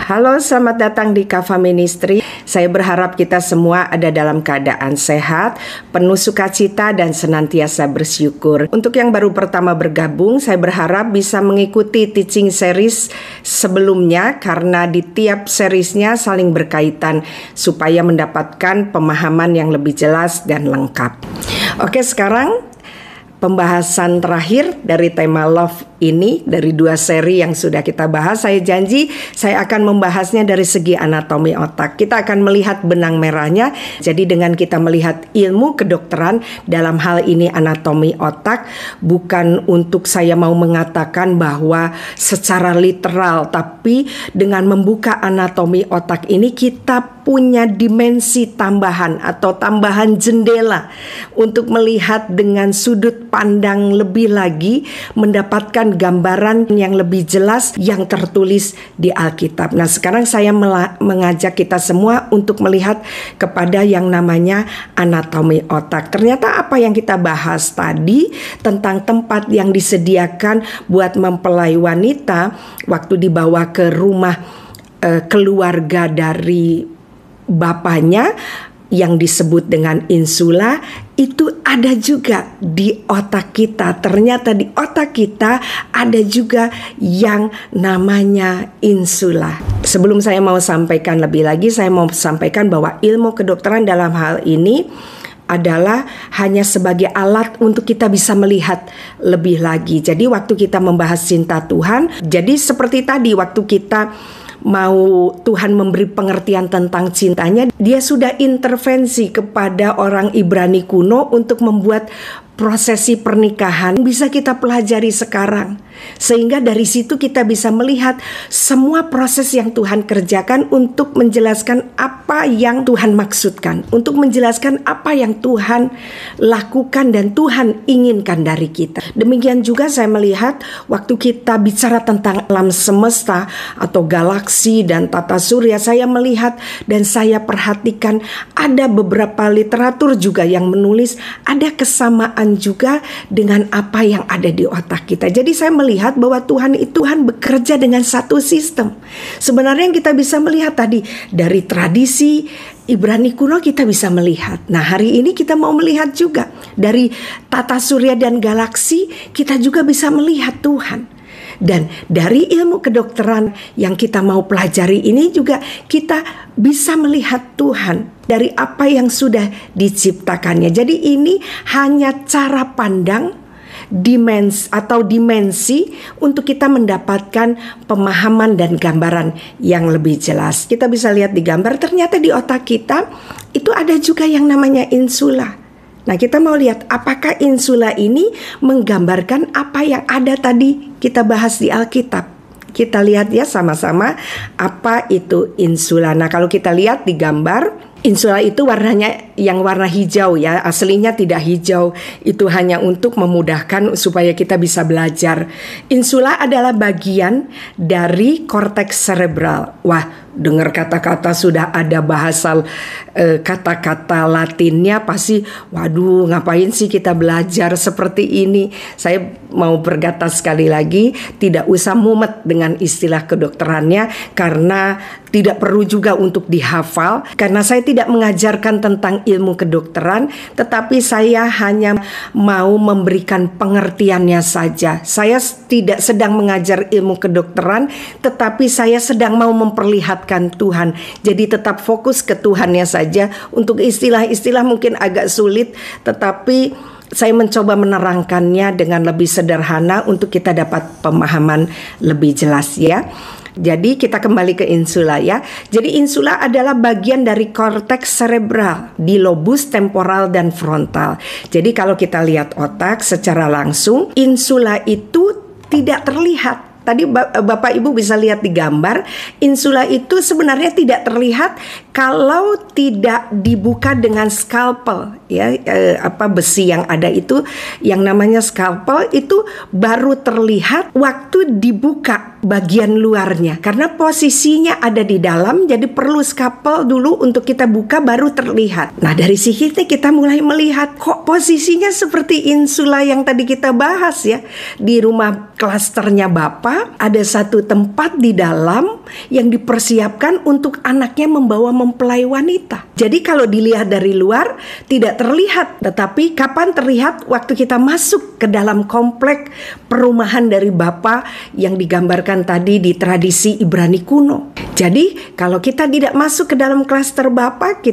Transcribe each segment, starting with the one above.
Halo, selamat datang di Kava Ministry. Saya berharap kita semua ada dalam keadaan sehat, penuh sukacita dan senantiasa bersyukur. Untuk yang baru pertama bergabung, saya berharap bisa mengikuti teaching series sebelumnya karena di tiap seriesnya saling berkaitan supaya mendapatkan pemahaman yang lebih jelas dan lengkap. Oke, sekarang pembahasan terakhir dari tema love ini dari 2 seri yang sudah kita bahas. Saya janji saya akan membahasnya dari segi anatomi otak. Kita akan melihat benang merahnya. Jadi dengan kita melihat ilmu kedokteran dalam hal ini anatomi otak, bukan untuk saya mau mengatakan bahwa secara literal, tapi dengan membuka anatomi otak ini kita punya dimensi tambahan atau tambahan jendela untuk melihat dengan sudut pandang lebih lagi, mendapatkan gambaran yang lebih jelas yang tertulis di Alkitab. Nah, sekarang saya mengajak kita semua untuk melihat kepada yang namanya anatomi otak. Ternyata apa yang kita bahas tadi tentang tempat yang disediakan buat mempelai wanita waktu dibawa ke rumah keluarga dari bapaknya yang disebut dengan insula, itu ada juga di otak kita. Ternyata di otak kita ada juga yang namanya insula. Sebelum saya mau sampaikan lebih lagi, saya mau sampaikan bahwa ilmu kedokteran dalam hal ini adalah hanya sebagai alat untuk kita bisa melihat lebih lagi. Jadi waktu kita membahas cinta Tuhan, jadi seperti tadi waktu kita mau Tuhan memberi pengertian tentang cintanya, dia sudah intervensi kepada orang Ibrani kuno untuk membuat prosesi pernikahan bisa kita pelajari sekarang. Sehingga dari situ kita bisa melihat semua proses yang Tuhan kerjakan untuk menjelaskan apa yang Tuhan maksudkan, untuk menjelaskan apa yang Tuhan lakukan dan Tuhan inginkan dari kita. Demikian juga saya melihat waktu kita bicara tentang alam semesta atau galaksi dan tata surya, saya melihat dan saya perhatikan ada beberapa literatur juga yang menulis ada kesamaan juga dengan apa yang ada di otak kita. Jadi saya melihat bahwa Tuhan bekerja dengan satu sistem. Sebenarnya yang kita bisa melihat tadi dari tradisi Ibrani kuno kita bisa melihat. Nah, hari ini kita mau melihat juga dari tata surya dan galaksi, kita juga bisa melihat Tuhan. Dan dari ilmu kedokteran yang kita mau pelajari ini juga kita bisa melihat Tuhan dari apa yang sudah diciptakannya. Jadi ini hanya cara pandang, dimensi untuk kita mendapatkan pemahaman dan gambaran yang lebih jelas. Kita bisa lihat di gambar, ternyata di otak kita itu ada juga yang namanya insula. Nah, kita mau lihat apakah insula ini menggambarkan apa yang ada tadi kita bahas di Alkitab. Kita lihat ya sama-sama apa itu insula. Nah, kalau kita lihat di gambar, insula itu warnanya yang warna hijau ya. Aslinya tidak hijau. Itu hanya untuk memudahkan supaya kita bisa belajar. Insula adalah bagian dari korteks cerebral. Wah, dengar kata-kata sudah ada bahasa kata-kata Latinnya, pasti waduh ngapain sih kita belajar seperti ini. Saya mau berkata sekali lagi, tidak usah mumet dengan istilah kedokterannya karena tidak perlu juga untuk dihafal, karena saya tidak mengajarkan tentang ilmu kedokteran, tetapi saya hanya mau memberikan pengertiannya saja. Saya tidak sedang mengajar ilmu kedokteran, tetapi saya sedang mau memperlihatkan Tuhan. Jadi tetap fokus ke Tuhannya saja. Untuk istilah-istilah mungkin agak sulit, tetapi saya mencoba menerangkannya dengan lebih sederhana untuk kita dapat pemahaman lebih jelas ya. Jadi kita kembali ke insula ya. Jadi insula adalah bagian dari korteks cerebral di lobus temporal dan frontal. Jadi kalau kita lihat otak secara langsung, insula itu tidak terlihat. Tadi Bapak Ibu bisa lihat di gambar, insula itu sebenarnya tidak terlihat kalau tidak dibuka dengan skalpel ya, besi yang ada itu yang namanya skalpel itu baru terlihat waktu dibuka bagian luarnya. Karena posisinya ada di dalam, jadi perlu skapel dulu untuk kita buka baru terlihat. Nah, dari sini kita mulai melihat kok posisinya seperti insula yang tadi kita bahas ya. Di rumah klasternya Bapak ada satu tempat di dalam yang dipersiapkan untuk anaknya membawa mempelai wanita. Jadi kalau dilihat dari luar tidak terlihat, tetapi kapan terlihat? Waktu kita masuk ke dalam komplek perumahan dari Bapak yang digambarkan tadi di tradisi Ibrani kuno. Jadi kalau kita tidak masuk ke dalam klaster Bapak,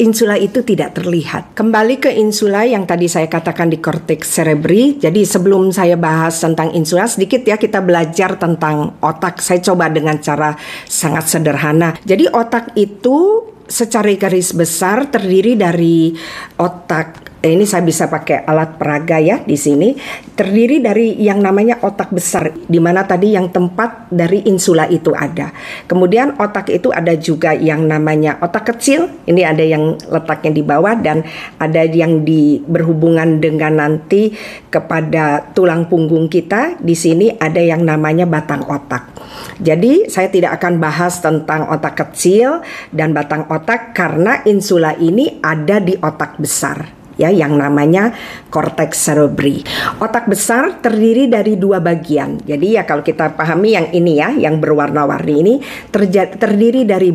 insula itu tidak terlihat. Kembali ke insula yang tadi saya katakan di cortex cerebri. Jadi sebelum saya bahas tentang insula, sedikit ya kita belajar tentang otak. Saya coba dengan cara sangat sederhana. Jadi otak itu secara garis besar terdiri dari otak. Ini saya bisa pakai alat peraga ya di sini. Terdiri dari yang namanya otak besar, di mana tadi yang tempat dari insula itu ada. Kemudian otak itu ada juga yang namanya otak kecil. Ini ada yang letaknya di bawah dan ada yang berhubungan dengan nanti kepada tulang punggung kita. Di sini ada yang namanya batang otak. Jadi saya tidak akan bahas tentang otak kecil dan batang otak karena insula ini ada di otak besar. Ya, yang namanya cortex cerebri. Otak besar terdiri dari dua bagian. Jadi ya kalau kita pahami yang ini ya, yang berwarna-warni ini terdiri dari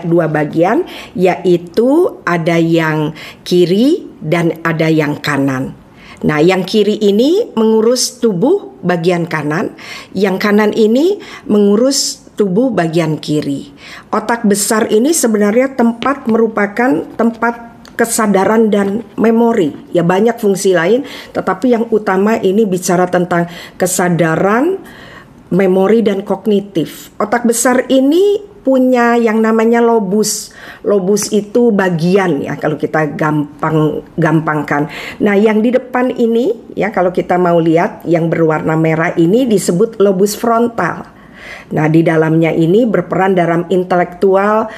dua bagian, yaitu ada yang kiri dan ada yang kanan. Nah, yang kiri ini mengurus tubuh bagian kanan, yang kanan ini mengurus tubuh bagian kiri. Otak besar ini sebenarnya merupakan tempat kesadaran dan memori. Ya banyak fungsi lain, tetapi yang utama ini bicara tentang kesadaran, memori dan kognitif. Otak besar ini punya yang namanya lobus. Lobus itu bagian ya kalau kita gampangkan. Nah, yang di depan ini ya kalau kita mau lihat yang berwarna merah ini disebut lobus frontal. Nah, di dalamnya ini berperan dalam intelektual,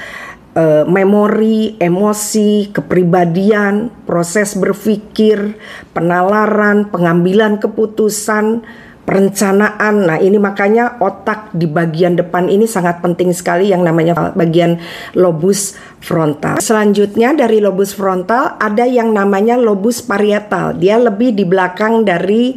memori, emosi, kepribadian, proses berpikir, penalaran, pengambilan keputusan, perencanaan. Nah, ini makanya otak di bagian depan ini sangat penting sekali yang namanya bagian lobus frontal. Selanjutnya dari lobus frontal ada yang namanya lobus parietal. Dia lebih di belakang dari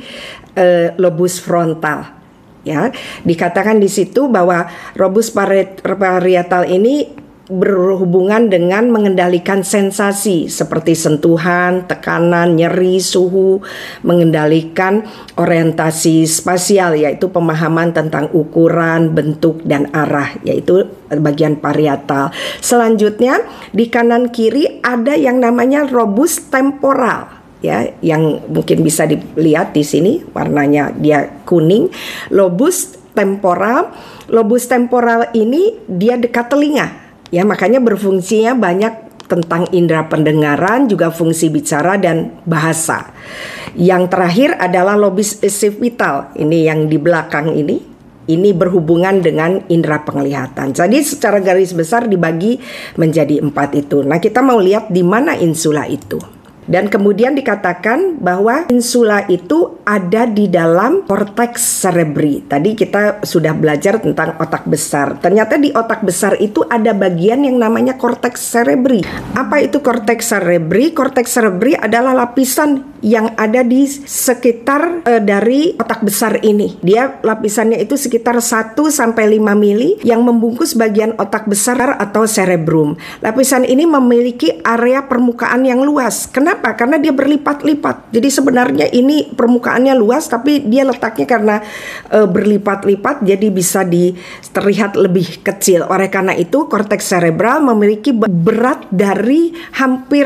lobus frontal. Ya, dikatakan di situ bahwa lobus parietal ini berhubungan dengan mengendalikan sensasi seperti sentuhan, tekanan, nyeri, suhu, mengendalikan orientasi spasial yaitu pemahaman tentang ukuran, bentuk dan arah yaitu bagian parietal. Selanjutnya di kanan kiri ada yang namanya lobus temporal. Ya, yang mungkin bisa dilihat di sini warnanya dia kuning. Lobus temporal ini dia dekat telinga. Ya, makanya berfungsinya banyak tentang indera pendengaran, juga fungsi bicara dan bahasa. Yang terakhir adalah lobus occipital. Ini yang di belakang ini. Ini berhubungan dengan indera penglihatan. Jadi secara garis besar dibagi menjadi 4 itu. Nah, kita mau lihat di mana insula itu. Dan kemudian dikatakan bahwa insula itu ada di dalam cortex cerebri. Tadi kita sudah belajar tentang otak besar. Ternyata di otak besar itu ada bagian yang namanya cortex cerebri. Apa itu cortex cerebri? Cortex cerebri adalah lapisan yang ada di sekitar dari otak besar ini. Dia lapisannya itu sekitar 1-5 mili yang membungkus bagian otak besar atau cerebrum. Lapisan ini memiliki area permukaan yang luas. Kenapa? Karena dia berlipat-lipat. Jadi sebenarnya ini permukaannya luas, tapi dia letaknya karena berlipat-lipat, jadi bisa terlihat lebih kecil. Oleh karena itu, korteks cerebral memiliki berat dari hampir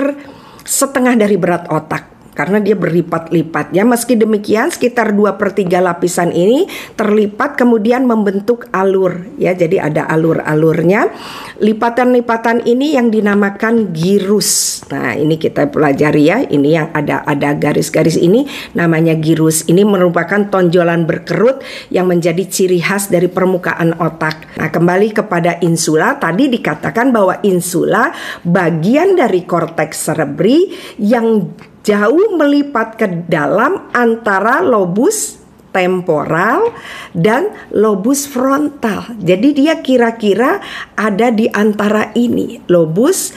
setengah dari berat otak. Karena dia berlipat-lipat ya. Meski demikian sekitar 2/3 lapisan ini terlipat kemudian membentuk alur ya. Jadi ada alur-alurnya. Lipatan-lipatan ini yang dinamakan girus. Nah, ini kita pelajari ya. Ini yang ada garis-garis ini namanya girus. Ini merupakan tonjolan berkerut yang menjadi ciri khas dari permukaan otak. Nah, kembali kepada insula, tadi dikatakan bahwa insula bagian dari korteks cerebri yang jauh melipat ke dalam antara lobus temporal dan lobus frontal. Jadi dia kira-kira ada di antara ini, lobus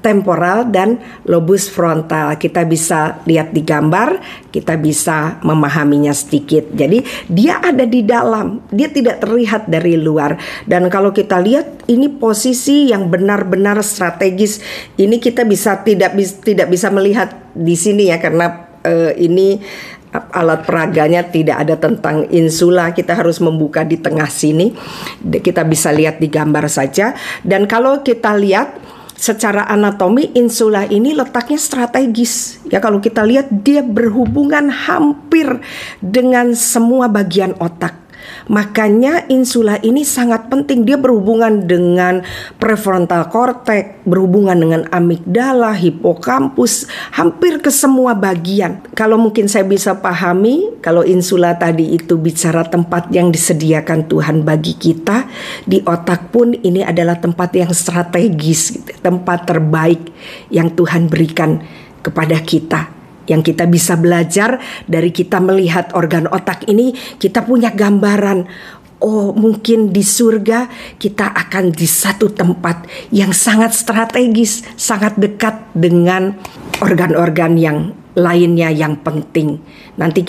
temporal dan lobus frontal. Kita bisa lihat di gambar, kita bisa memahaminya sedikit. Jadi dia ada di dalam, dia tidak terlihat dari luar. Dan kalau kita lihat ini posisi yang benar-benar strategis. Ini kita tidak bisa melihat di sini ya, karena ini alat peraganya tidak ada tentang insula. Kita harus membuka di tengah sini. Kita bisa lihat di gambar saja. Dan kalau kita lihat secara anatomi, insula ini letaknya strategis. Ya, kalau kita lihat dia berhubungan hampir dengan semua bagian otak. Makanya insula ini sangat penting. Dia berhubungan dengan prefrontal cortex, berhubungan dengan amigdala, hipokampus, hampir ke semua bagian. Kalau mungkin saya bisa pahami, kalau insula tadi itu bicara tempat yang disediakan Tuhan bagi kita, di otak pun ini adalah tempat yang strategis, tempat terbaik yang Tuhan berikan kepada kita. Yang kita bisa belajar dari kita melihat organ otak ini, kita punya gambaran, oh mungkin di surga kita akan di satu tempat yang sangat strategis, sangat dekat dengan organ-organ yang lainnya yang penting. Nanti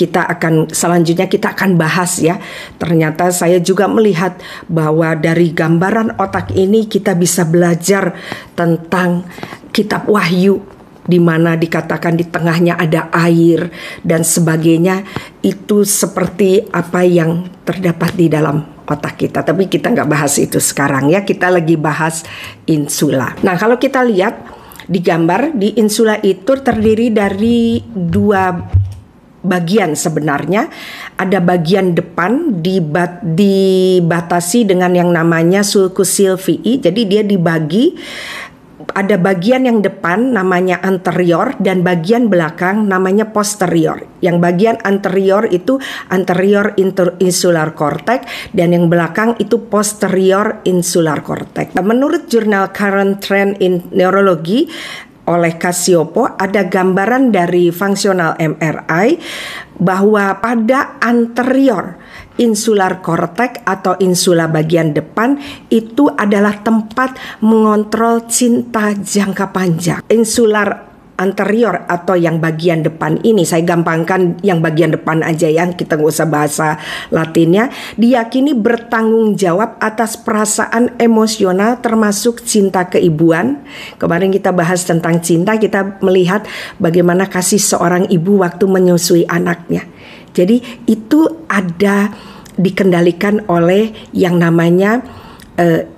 selanjutnya kita akan bahas ya. Ternyata saya juga melihat bahwa dari gambaran otak ini kita bisa belajar tentang kitab Wahyu, di mana dikatakan di tengahnya ada air dan sebagainya. Itu seperti apa yang terdapat di dalam otak kita. Tapi kita nggak bahas itu sekarang ya. Kita lagi bahas insula. Nah, kalau kita lihat di gambar, di insula itu terdiri dari dua bagian sebenarnya. Ada bagian depan dibatasi dengan yang namanya sulcus sylvii. Jadi dia dibagi. Ada bagian yang depan namanya anterior dan bagian belakang namanya posterior. Yang bagian anterior itu anterior insular cortex dan yang belakang itu posterior insular cortex. Menurut jurnal Current Trend in Neurology oleh Cacioppo, ada gambaran dari fungsional MRI bahwa pada anterior insular cortex atau insula bagian depan itu adalah tempat mengontrol cinta jangka panjang. Insular anterior atau yang bagian depan ini, saya gampangkan yang bagian depan aja ya, kita nggak usah bahasa Latinnya, diyakini bertanggung jawab atas perasaan emosional termasuk cinta keibuan. Kemarin kita bahas tentang cinta, kita melihat bagaimana kasih seorang ibu waktu menyusui anaknya. Jadi itu ada dikendalikan oleh yang namanya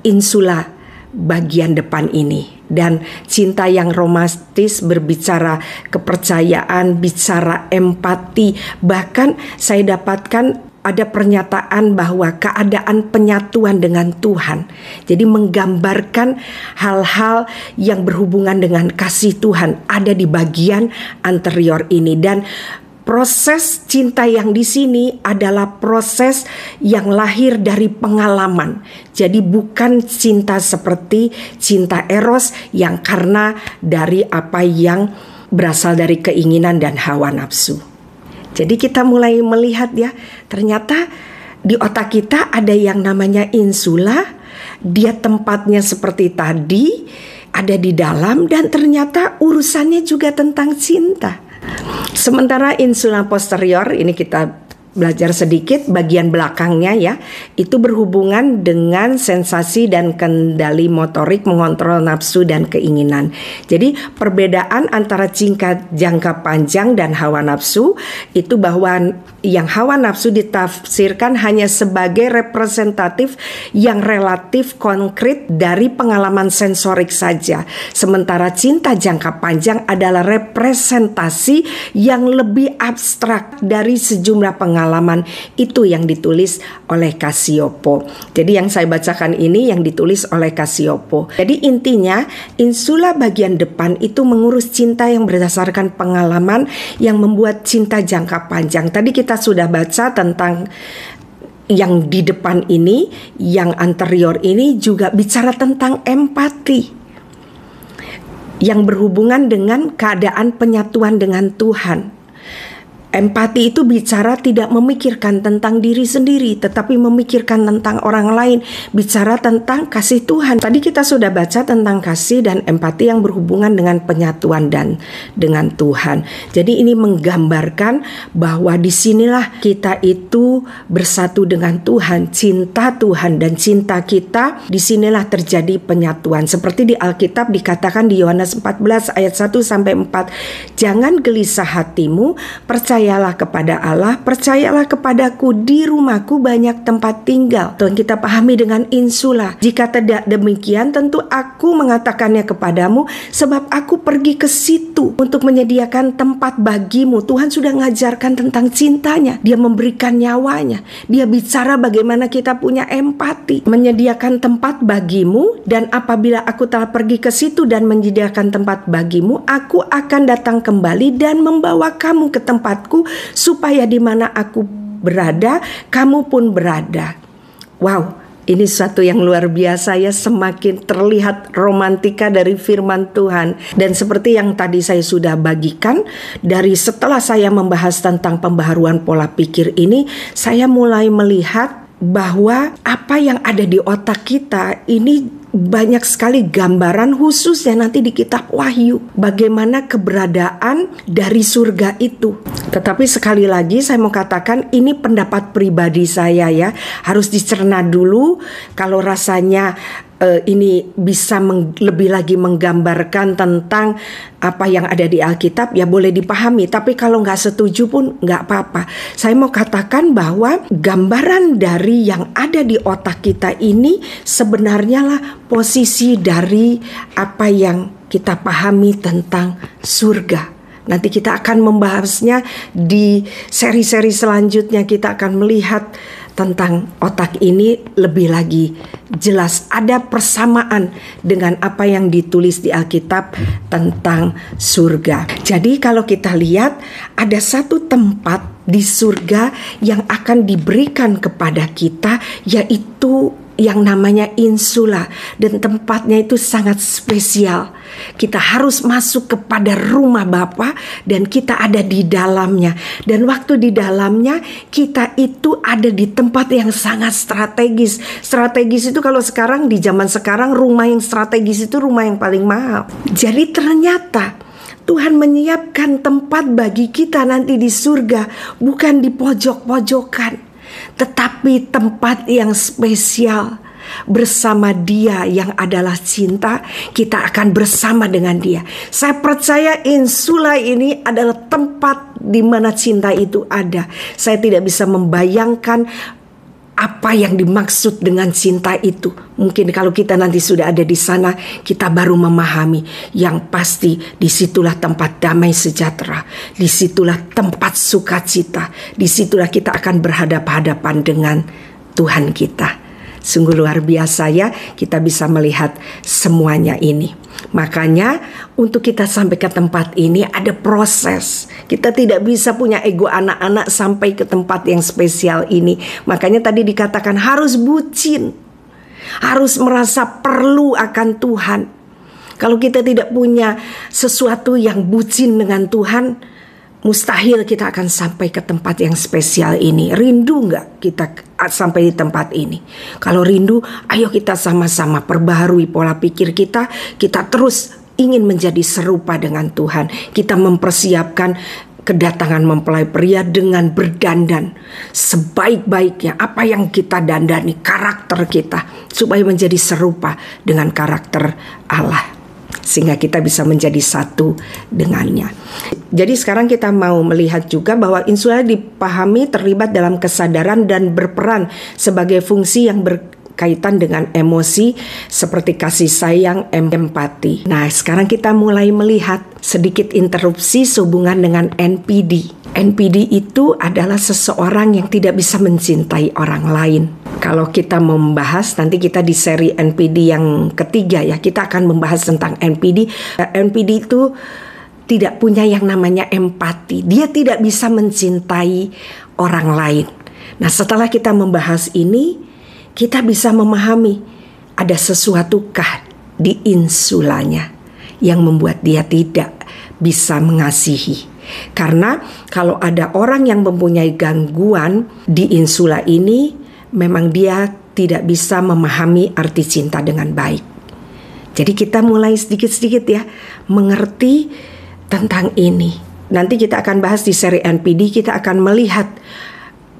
insula bagian depan ini. Dan cinta yang romantis berbicara kepercayaan, bicara empati. Bahkan saya dapatkan ada pernyataan bahwa keadaan penyatuan dengan Tuhan. Jadi menggambarkan hal-hal yang berhubungan dengan kasih Tuhan ada di bagian anterior ini. Dan proses cinta yang di sini adalah proses yang lahir dari pengalaman. Jadi bukan cinta seperti cinta eros yang karena dari apa yang berasal dari keinginan dan hawa nafsu. Jadi kita mulai melihat ya, ternyata di otak kita ada yang namanya insula. Dia tempatnya seperti tadi, ada di dalam, dan ternyata urusannya juga tentang cinta. Sementara insula posterior ini kita belajar sedikit bagian belakangnya ya, itu berhubungan dengan sensasi dan kendali motorik, mengontrol nafsu dan keinginan. Jadi perbedaan antara cinta jangka panjang dan hawa nafsu itu bahwa yang hawa nafsu ditafsirkan hanya sebagai representatif yang relatif konkret dari pengalaman sensorik saja. Sementara cinta jangka panjang adalah representasi yang lebih abstrak dari sejumlah pengalaman. Itu yang ditulis oleh Cacioppo. Jadi yang saya bacakan ini yang ditulis oleh Cacioppo. Jadi intinya insula bagian depan itu mengurus cinta yang berdasarkan pengalaman yang membuat cinta jangka panjang. Tadi kita sudah baca tentang yang di depan ini, yang anterior ini juga bicara tentang empati yang berhubungan dengan keadaan penyatuan dengan Tuhan. Empati itu bicara tidak memikirkan tentang diri sendiri, tetapi memikirkan tentang orang lain, bicara tentang kasih Tuhan. Tadi kita sudah baca tentang kasih dan empati yang berhubungan dengan penyatuan dan dengan Tuhan. Jadi ini menggambarkan bahwa disinilah kita itu bersatu dengan Tuhan, cinta Tuhan dan cinta kita, disinilah terjadi penyatuan. Seperti di Alkitab dikatakan di Yohanes 14 ayat 1-4, jangan gelisah hatimu, percayalah kepada Allah, percayalah kepadaku, di rumahku banyak tempat tinggal. Tuhan kita pahami dengan insula. Jika tidak demikian, tentu aku mengatakannya kepadamu, sebab aku pergi ke situ untuk menyediakan tempat bagimu. Tuhan sudah mengajarkan tentang cintanya. Dia memberikan nyawanya. Dia bicara bagaimana kita punya empati. Menyediakan tempat bagimu, dan apabila aku telah pergi ke situ dan menyediakan tempat bagimu, aku akan datang kembali dan membawa kamu ke tempatku, supaya di mana aku berada, kamu pun berada. Wow, ini sesuatu yang luar biasa ya, semakin terlihat romantika dari firman Tuhan. Dan seperti yang tadi saya sudah bagikan, dari setelah saya membahas tentang pembaharuan pola pikir ini, saya mulai melihat bahwa apa yang ada di otak kita ini banyak sekali gambaran, khususnya nanti di kitab Wahyu, bagaimana keberadaan dari surga itu. Tetapi sekali lagi saya mau katakan, ini pendapat pribadi saya ya, harus dicerna dulu. Kalau rasanya ini bisa lebih lagi menggambarkan tentang apa yang ada di Alkitab, ya boleh dipahami. Tapi kalau nggak setuju pun nggak apa-apa. Saya mau katakan bahwa gambaran dari yang ada di otak kita ini sebenarnya lah posisi dari apa yang kita pahami tentang surga. Nanti kita akan membahasnya di seri-seri selanjutnya. Kita akan melihat tentang otak ini lebih lagi jelas. Ada persamaan dengan apa yang ditulis di Alkitab tentang surga. Jadi kalau kita lihat, ada satu tempat di surga yang akan diberikan kepada kita, yaitu yang namanya insula, dan tempatnya itu sangat spesial. Kita harus masuk kepada rumah Bapa dan kita ada di dalamnya. Dan waktu di dalamnya kita itu ada di tempat yang sangat strategis. Strategis itu kalau sekarang, di zaman sekarang, rumah yang strategis itu rumah yang paling mahal. Jadi ternyata Tuhan menyiapkan tempat bagi kita nanti di surga, bukan di pojok-pojokan, tetapi tempat yang spesial. Bersama Dia yang adalah cinta, kita akan bersama dengan Dia. Saya percaya insula ini adalah tempat di mana cinta itu ada. Saya tidak bisa membayangkan apa yang dimaksud dengan cinta itu. Mungkin kalau kita nanti sudah ada di sana, kita baru memahami. Yang pasti disitulah tempat damai sejahtera, disitulah tempat sukacita, disitulah kita akan berhadapan-hadapan dengan Tuhan kita. Sungguh luar biasa ya, kita bisa melihat semuanya ini. Makanya untuk kita sampai ke tempat ini ada proses. Kita tidak bisa punya ego anak-anak sampai ke tempat yang spesial ini. Makanya tadi dikatakan harus bucin, harus merasa perlu akan Tuhan. Kalau kita tidak punya sesuatu yang bucin dengan Tuhan, mustahil kita akan sampai ke tempat yang spesial ini. Rindu nggak kita sampai di tempat ini? Kalau rindu, ayo kita sama-sama perbaharui pola pikir kita. Kita terus ingin menjadi serupa dengan Tuhan. Kita mempersiapkan kedatangan mempelai pria dengan berdandan sebaik-baiknya. Apa yang kita dandani, karakter kita, supaya menjadi serupa dengan karakter Allah, sehingga kita bisa menjadi satu dengannya. Jadi sekarang kita mau melihat juga bahwa insula dipahami terlibat dalam kesadaran dan berperan sebagai fungsi yang berkaitan dengan emosi seperti kasih sayang, empati. Nah, sekarang kita mulai melihat sedikit interupsi sehubungan dengan NPD. NPD itu adalah seseorang yang tidak bisa mencintai orang lain. Kalau kita membahas, nanti kita di seri NPD yang ketiga ya, kita akan membahas tentang NPD. NPD itu tidak punya yang namanya empati. Dia tidak bisa mencintai orang lain. Nah, setelah kita membahas ini, kita bisa memahami ada sesuatukah di insulanya yang membuat dia tidak bisa mengasihi. Karena kalau ada orang yang mempunyai gangguan di insula ini, memang dia tidak bisa memahami arti cinta dengan baik. Jadi kita mulai sedikit-sedikit ya mengerti tentang ini. Nanti kita akan bahas di seri NPD, kita akan melihat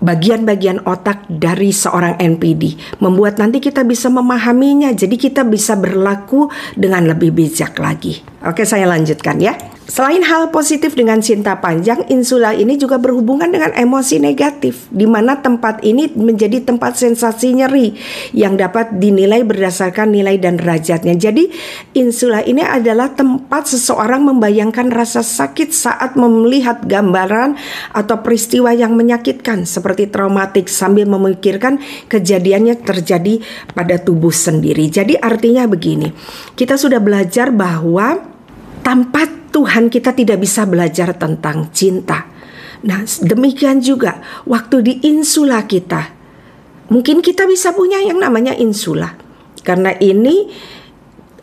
bagian-bagian otak dari seorang NPD, membuat nanti kita bisa memahaminya, jadi kita bisa berlaku dengan lebih bijak lagi. Oke, saya lanjutkan ya. Selain hal positif dengan cinta panjang, insula ini juga berhubungan dengan emosi negatif, di mana tempat ini menjadi tempat sensasi nyeri yang dapat dinilai berdasarkan nilai dan derajatnya. Jadi insula ini adalah tempat seseorang membayangkan rasa sakit saat melihat gambaran atau peristiwa yang menyakitkan seperti traumatik sambil memikirkan kejadiannya terjadi pada tubuh sendiri. Jadi artinya begini, kita sudah belajar bahwa tanpa Tuhan kita tidak bisa belajar tentang cinta. Nah, demikian juga waktu di insula kita. Mungkin kita bisa punya yang namanya insula. Karena ini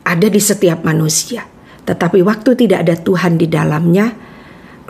ada di setiap manusia. Tetapi waktu tidak ada Tuhan di dalamnya,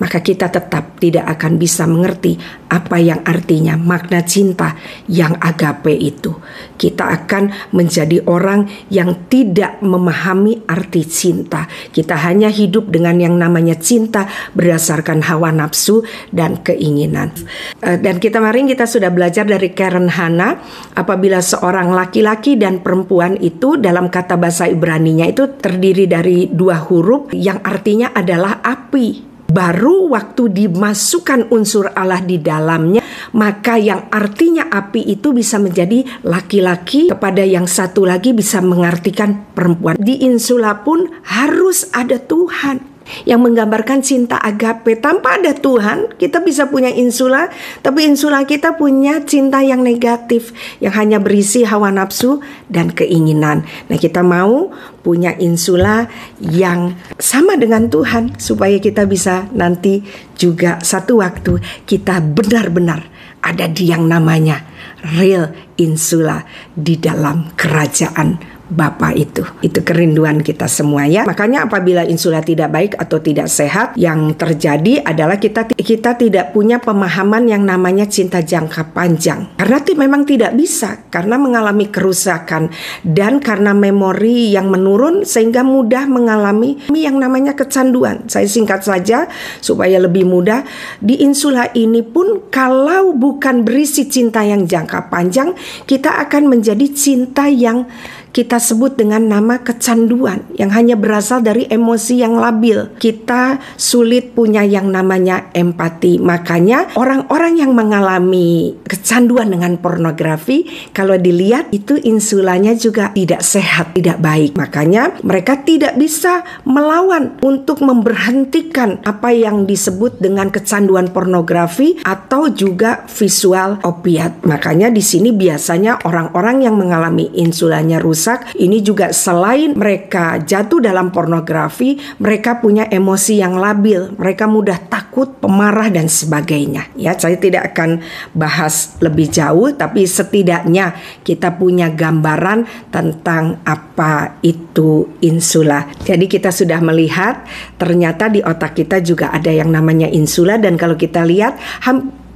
maka kita tetap tidak akan bisa mengerti apa yang artinya makna cinta yang agape itu. Kita akan menjadi orang yang tidak memahami arti cinta. Kita hanya hidup dengan yang namanya cinta berdasarkan hawa nafsu dan keinginan. Dan kemarin kita sudah belajar dari Karen Hanna, apabila seorang laki-laki dan perempuan itu dalam kata bahasa Ibraninya itu terdiri dari 2 huruf yang artinya adalah api. Baru waktu dimasukkan unsur Allah di dalamnya, maka yang artinya api itu bisa menjadi laki-laki, kepada yang satu lagi bisa mengartikan perempuan. Di insula pun harus ada Tuhan yang menggambarkan cinta agape. Tanpa ada Tuhan, kita bisa punya insula, tapi insula kita punya cinta yang negatif, yang hanya berisi hawa nafsu dan keinginan. Nah, kita mau punya insula yang sama dengan Tuhan, supaya kita bisa nanti juga satu waktu kita benar-benar ada di yang namanya real insula di dalam kerajaan Bapa itu. Itu kerinduan kita semua ya. Makanya apabila insula tidak baik atau tidak sehat, yang terjadi adalah kita tidak punya pemahaman yang namanya cinta jangka panjang. Karena memang tidak bisa, karena mengalami kerusakan dan karena memori yang menurun sehingga mudah mengalami yang namanya kecanduan. Saya singkat saja supaya lebih mudah. Di insula ini pun kalau bukan berisi cinta yang jangka panjang, kita akan menjadi cinta yang kita sebut dengan nama kecanduan, yang hanya berasal dari emosi yang labil. Kita sulit punya yang namanya empati. Makanya orang-orang yang mengalami kecanduan dengan pornografi, kalau dilihat itu insulanya juga tidak sehat, tidak baik. Makanya mereka tidak bisa melawan untuk memberhentikan apa yang disebut dengan kecanduan pornografi atau juga visual opiat. Makanya di sini biasanya orang-orang yang mengalami insulanya rusak, ini juga selain mereka jatuh dalam pornografi, mereka punya emosi yang labil, mereka mudah takut, pemarah dan sebagainya. Ya, saya tidak akan bahas lebih jauh, tapi setidaknya kita punya gambaran tentang apa itu insula. Jadi kita sudah melihat ternyata di otak kita juga ada yang namanya insula, dan kalau kita lihat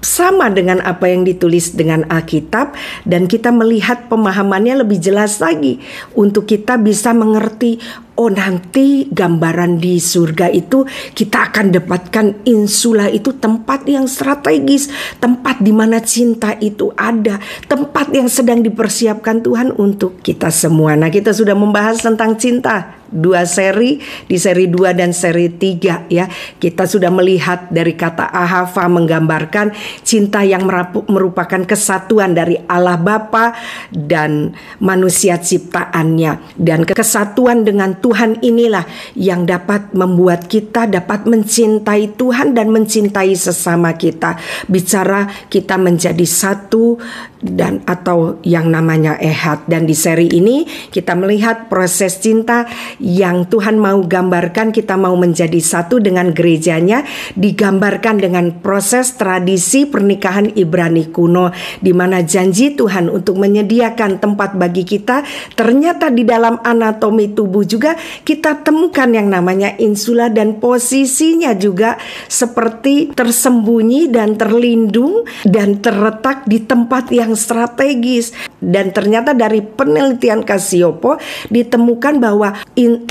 sama dengan apa yang ditulis dengan Alkitab, dan kita melihat pemahamannya lebih jelas lagi untuk kita bisa mengerti, oh nanti gambaran di surga itu kita akan dapatkan insula itu tempat yang strategis, tempat di mana cinta itu ada, tempat yang sedang dipersiapkan Tuhan untuk kita semua. Nah, kita sudah membahas tentang cinta 2 seri, di seri 2 dan seri 3 ya. Kita sudah melihat dari kata ahava menggambarkan cinta yang merupakan kesatuan dari Allah Bapa dan manusia ciptaannya, dan kesatuan dengan Tuhan inilah yang dapat membuat kita dapat mencintai Tuhan dan mencintai sesama kita. Bicara kita menjadi satu dan atau yang namanya ehad. Dan di seri ini kita melihat proses cinta yang Tuhan mau gambarkan, kita mau menjadi satu dengan gerejanya, digambarkan dengan proses tradisi pernikahan Ibrani kuno, di mana janji Tuhan untuk menyediakan tempat bagi kita ternyata di dalam anatomi tubuh juga Sehingga kita temukan yang namanya insula dan posisinya juga seperti tersembunyi dan terlindung dan terletak di tempat yang strategis. Dan ternyata dari penelitian Casiopo ditemukan bahwa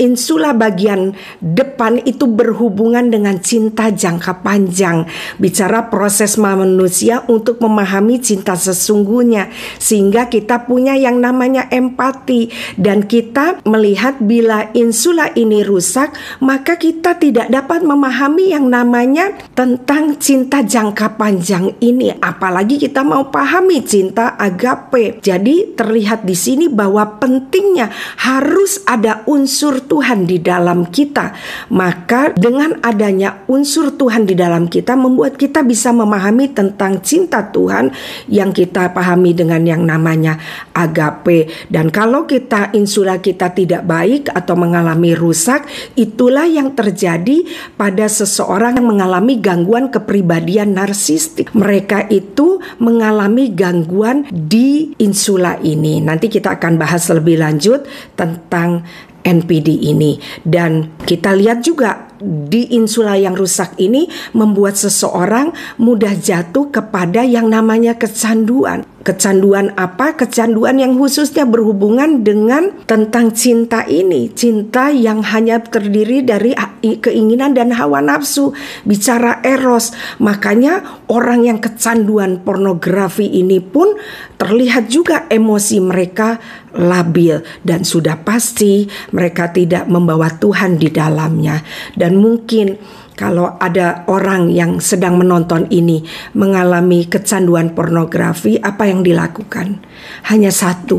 insula bagian depan itu berhubungan dengan cinta jangka panjang. Bicara proses manusia untuk memahami cinta sesungguhnya, sehingga kita punya yang namanya empati. Dan kita melihat bila insula ini rusak, maka kita tidak dapat memahami yang namanya tentang cinta jangka panjang ini. Apalagi kita mau pahami cinta agape. Jadi terlihat di sini bahwa pentingnya harus ada unsur Tuhan di dalam kita. Maka dengan adanya unsur Tuhan di dalam kita membuat kita bisa memahami tentang cinta Tuhan yang kita pahami dengan yang namanya agape. Dan kalau insula kita tidak baik atau mengalami rusak, itulah yang terjadi pada seseorang yang mengalami gangguan kepribadian narsistik. Mereka itu mengalami gangguan di insula ini. Nanti kita akan bahas lebih lanjut tentang NPD ini. Dan kita lihat juga di insula yang rusak ini membuat seseorang mudah jatuh kepada yang namanya kecanduan. Kecanduan apa? Kecanduan yang khususnya berhubungan dengan tentang cinta ini. Cinta yang hanya terdiri dari keinginan dan hawa nafsu. Bicara eros. Makanya orang yang kecanduan pornografi ini pun terlihat juga emosi mereka labil. Dan sudah pasti mereka tidak membawa Tuhan di dalamnya. Dan mungkin kalau ada orang yang sedang menonton ini mengalami kecanduan pornografi, apa yang dilakukan? Hanya satu,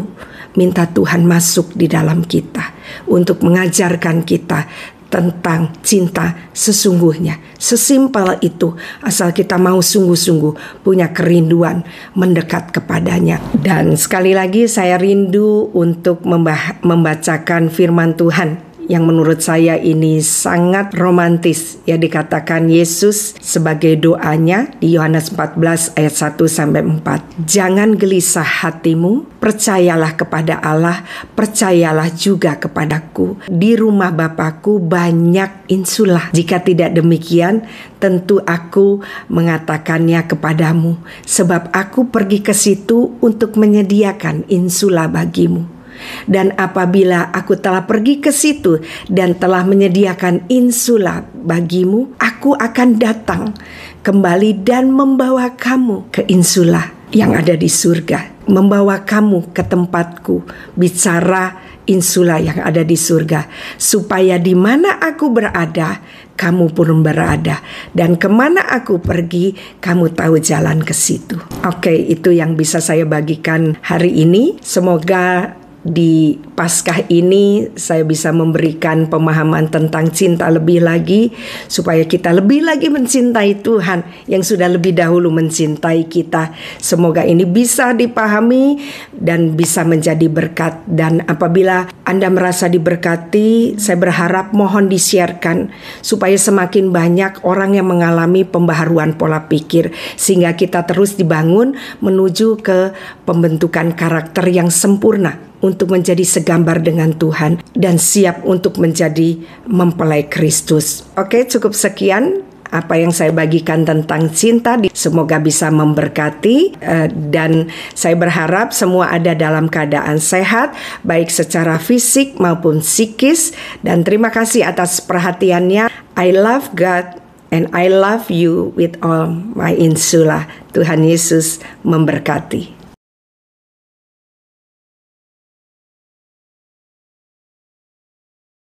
minta Tuhan masuk di dalam kita untuk mengajarkan kita tentang cinta sesungguhnya. Sesimpel itu, asal kita mau sungguh-sungguh punya kerinduan mendekat kepadanya. Dan sekali lagi saya rindu untuk membacakan firman Tuhan yang menurut saya ini sangat romantis. Ya, dikatakan Yesus sebagai doanya di Yohanes 14 ayat 1-4. Jangan gelisah hatimu, percayalah kepada Allah, percayalah juga kepadaku. Di rumah Bapakku banyak insula. Jika tidak demikian, tentu aku mengatakannya kepadamu, sebab aku pergi ke situ untuk menyediakan insula bagimu. Dan apabila aku telah pergi ke situ dan telah menyediakan insula bagimu, aku akan datang kembali dan membawa kamu ke insula yang ada di surga, membawa kamu ke tempatku. Bicara insula yang ada di surga, supaya di mana aku berada, kamu pun berada, dan kemana aku pergi, kamu tahu jalan ke situ. Oke, itu yang bisa saya bagikan hari ini. Semoga di Paskah ini saya bisa memberikan pemahaman tentang cinta lebih lagi, supaya kita lebih lagi mencintai Tuhan yang sudah lebih dahulu mencintai kita. Semoga ini bisa dipahami dan bisa menjadi berkat. Dan apabila Anda merasa diberkati, saya berharap mohon di-sharekan supaya semakin banyak orang yang mengalami pembaharuan pola pikir, sehingga kita terus dibangun menuju ke pembentukan karakter yang sempurna untuk menjadi segambar dengan Tuhan dan siap untuk menjadi mempelai Kristus. Oke, cukup sekian apa yang saya bagikan tentang cinta. Semoga bisa memberkati, dan saya berharap semua ada dalam keadaan sehat, baik secara fisik maupun psikis. Dan terima kasih atas perhatiannya. I love God and I love you with all my insula. Tuhan Yesus memberkati.